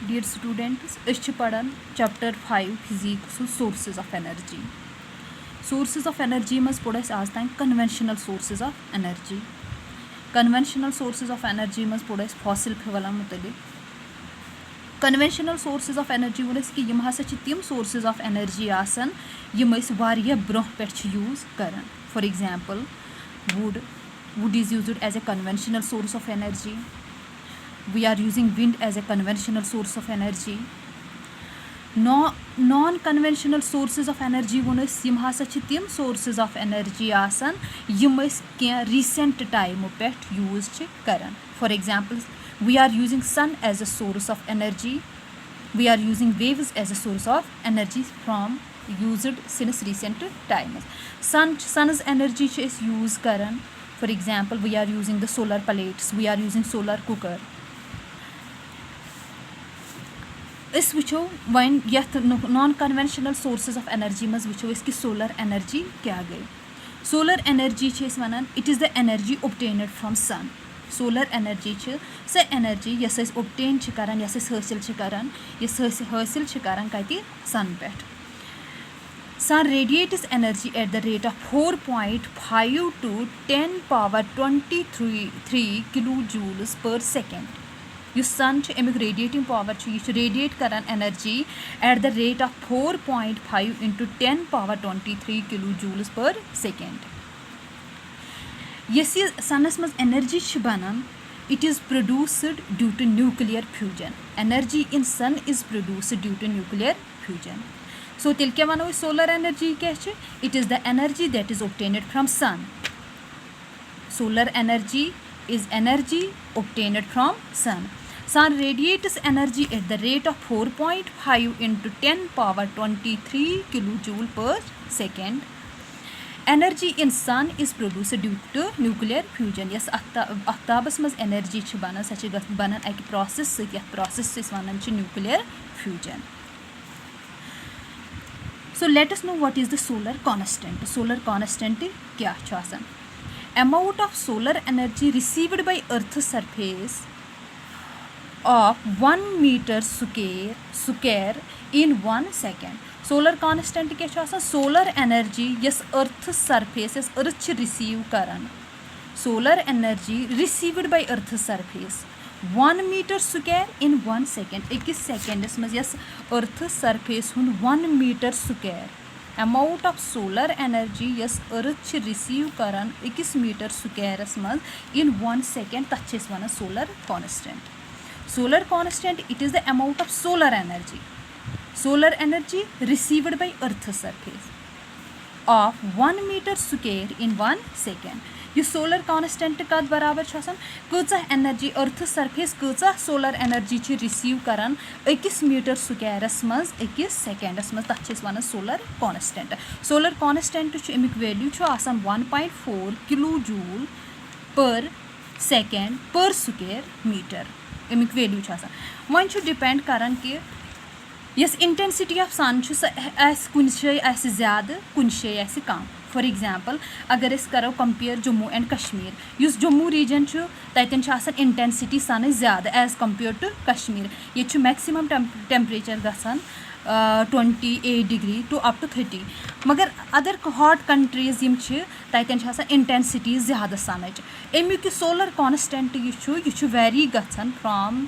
dear students, अस पढ़ान chapter 5 physics sources of energy. Sources of energy मज पढ़ आज तान conventional sources of energy. Conventional sources of energy मज पढ़ फॉसिल फ्यूलन मुतलिक. कन्वेंशनल सोर्सेज ऑफ एनर्जी वो कि यम हसा तिम सोर्सेज ऑफ एनर्जी आसन यम ब्रोह पे यूज करान. For example wood is used as a conventional source of energy. We are using wind as a conventional source of energy. Non-conventional sources of energy वो यम हसा तिम sources of energy आसन यम क्या recent time पे use करान. For example, we are using sun as a source of energy. We are using waves as a source of energy from used since recent times. Sun's energy is use karan. For example, we are using the solar plates. We are using solar cooker. इस वुचो वन यथ non conventional sources of energy मज वुचो कि solar energy क्या गई. Solar energy वनान it is the energy obtained from sun. Solar energy सो एनर्जी यस ऑब्टेन करान यस हासिल करान यस हासिल करान कति सन पे. Sun radiates energy at the rate of 4.5 to 10 power 23 kilojoules per second. Yus sun Amik radiating power यह radiate करान energy at the rate of 4.5 into 10 power 23 kilojoules per second. Yes, sun's मज energy बनान it is produced due to nuclear fusion. Energy in sun is produced due to nuclear fusion. So tel kya wano solar energy kya है? It is the energy that is obtained from sun. Solar energy is energy obtained from sun. Sun radiates energy at the rate of 4.5 into 10 power 23 kilojoule per second. Energy in sun is produced due to nuclear fusion. Yes, आफ्ताबस मज energy च बना सच बना एक process से क्या process से वनान च nuclear fusion. So let us know what is the solar constant. Solar constant क्या आसान. Amount of solar energy received by Earth's surface of 1 meter square in 1 second. Solar constant क्या आसान. Solar energy yes Earth's surface yes Earth receive करान. Solar energy received by Earth's surface 1 meter square in 1 second. एक seconds मज yes earth surface हुन 1 meter square amount of solar energy yes earth receive करान 1 meter square मज इन 1 second तथ वन solar constant. Solar constant it is the amount of solar energy received by earth surface of 1 meter square in 1 second. यह solar constant कत बराबर कचा energy earth surface कचा solar energy receive करान 1 meter square मज 1 second मज तथ वन सोलर कॉन्स्टेंट. सोलर कॉन्स्टेंट अमिक value 1.4 kilojoule per second per square metre अमिक वैल्यू वन डिपेंड करान कि यस इंटेंसिटी ऑफ सन कुन जाए ज़्यादा कुन जाए कम. फॉर एग्जांपल अगर अस करो कंपेयर जम्मू एंड कश्मीर युस जम्मू रीजन ततन इंटेंसिटी सन ज़्यादा एज कंपेयर टू कश्मीर. ये मैक्सिमम टेम्परेचर गसान 28 डिग्री टू अप टू 30. मगर अदर हॉट कंट्रीज यम ततन इंटेंसिटी ज़्यादा सन अमुक सोलर कॉन्स्टेंट यह वेरी गसान from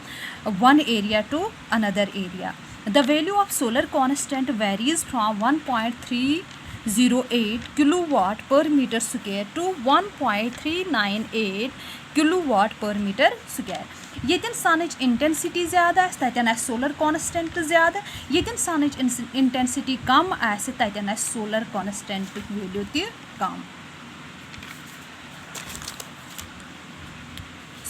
one area to another area. The value of solar constant varies from 1.308 kilowatt per meter square to 1.398 kilowatt per meter square. येतन सनच intensity ज़्यादा ततन सोलर कॉन्स्टेंट ज़्यादा. येतन सनच इंटेंसिटी कम ततन सोलर कॉन्स्टेंट वैल्यू ति कम.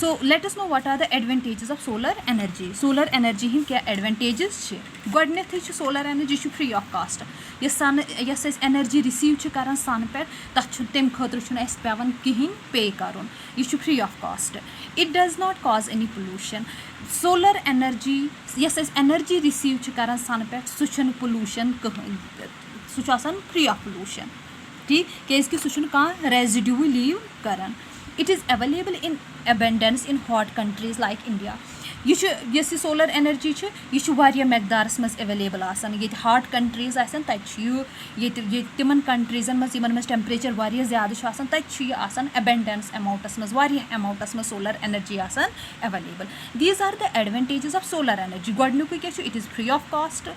So let us know what are the advantages of solar energy. Solar energy Hind क्या advantages गोडनेथ solar energy free of cost. Yes energy receive करान सन पे तम खतर पेवान कहें पे कर यह free of cost. It does not cause any pollution. Solar energy yes energy receive करान सन पे सह पोल्यूशन कहें सह फ्री ऑफ पोल्यूशन. ठीक क्या सह रेजिड्यू लीव करान. It is available in abundance in hot countries like India. यह सोलर एनर्जी मकदारस मज एवेलेबल ये हॉट कंट्रीज तक तिमन कंट्रीजन मज टेम्परेचर वारिया ज़्यादा तक एबेंडेंस अमाउंटस मज अमाउंटस मज solar energy available. These are the advantages of solar energy. गोडनुक क्या it is free of cost.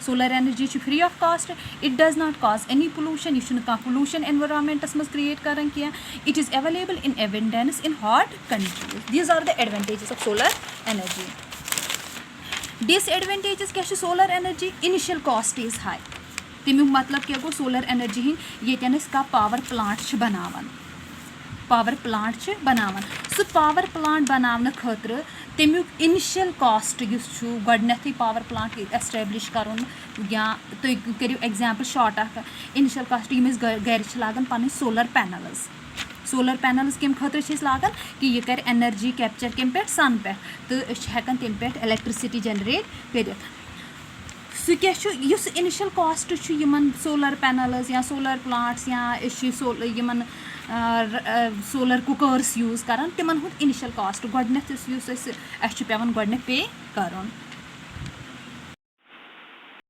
Solar energy free of cost. It does not cause any pollution. यह पोल्यूशन एनवायरमेंटस मज क्रिएट करान क्या. It is available in abundance in hot countries. These are the advantages of solar energy. Disadvantages क्या solar energy. Initial cost is high. तमिक मतलब क्या गो सोलर एनर्जी ये पावर प्लांट बनावान. पावर प्लांट बनावान. सो पावर प्लांट बनाने खतर तमिक इनिशियल कॉस्ट गोडनेथ पावर प्लांट एस्टेब्लिश करुन या तुम करो एग्जाम्पल शॉर्ट इनिशियल कॉस्ट यम गर लागान पन सोलर पैनल्स. सोलर पैनल्स कम खतर लागान कि यह कर एनर्जी कैप्चर कम पे सन पे तो हेकान तम पे इलेक्ट्रिसिटी जनरेट कर. सो क्या इनिशियल कॉस्ट सोलर पैनल्स या सोलर प्लांट्स या सोलर कुकर्स यूज़ करान तिमन इनिशियल कॉस्ट गोडनेथ पे करुन.